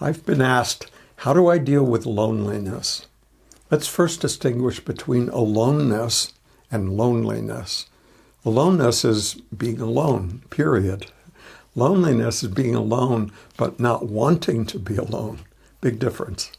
I've been asked, how do I deal with loneliness? Let's first distinguish between aloneness and loneliness. Aloneness is being alone, period. Loneliness is being alone, but not wanting to be alone. Big difference.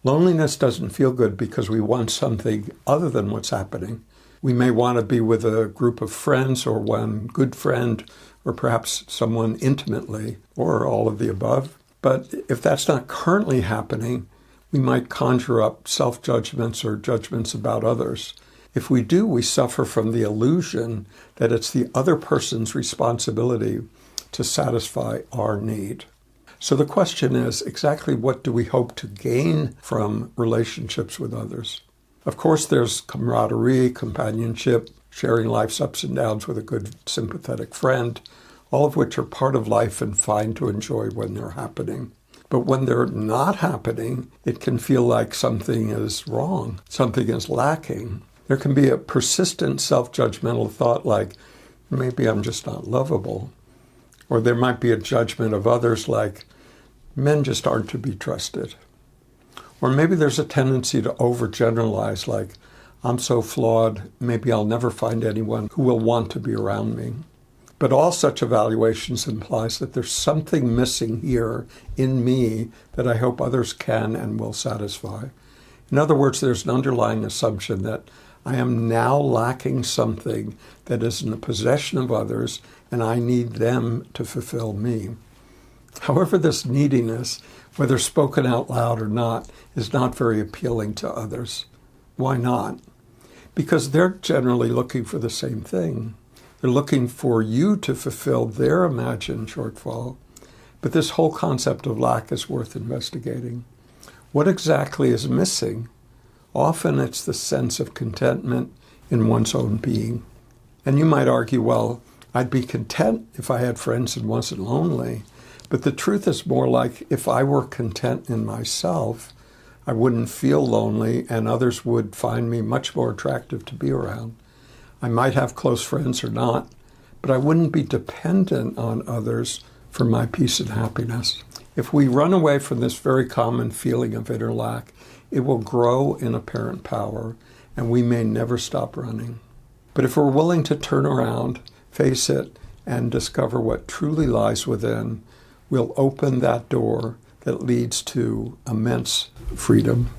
Loneliness doesn't feel good because we want something other than what's happening. We may want to be with a group of friends or one good friend or perhaps someone intimately or all of the above. But if that's not currently happening, we might conjure up self-judgments or judgments about others. If we do, we suffer from the illusion that it's the other person's responsibility to satisfy our need. So the question is, exactly what do we hope to gain from relationships with others? Of course, there's camaraderie, companionship, sharing life's ups and downs with a good, sympathetic friend, all of which are part of life and fine to enjoy when they're happening. But when they're not happening, it can feel like something is wrong, something is lacking. There can be a persistent self-judgmental thought like, maybe I'm just not lovable. Or there might be a judgment of others like, men just aren't to be trusted. Or maybe there's a tendency to overgeneralize like, I'm so flawed, maybe I'll never find anyone who will want to be around me. But all such evaluations implies that there's something missing here in me that I hope others can and will satisfy. In other words, there's an underlying assumption that I am now lacking something that is in the possession of others and I need them to fulfill me. However, this neediness, whether spoken out loud or not, is not very appealing to others. Why not? Because they're generally looking for the same thing. They're looking for you to fulfill their imagined shortfall. But this whole concept of lack is worth investigating. What exactly is missing? Often it's the sense of contentment in one's own being. And you might argue, well, I'd be content if I had friends and wasn't lonely. But the truth is more like if I were content in myself, I wouldn't feel lonely and others would find me much more attractive to be around. I might have close friends or not, but I wouldn't be dependent on others for my peace and happiness. If we run away from this very common feeling of inner lack, it will grow in apparent power, and we may never stop running. But if we're willing to turn around, face it, and discover what truly lies within, we'll open that door that leads to immense freedom.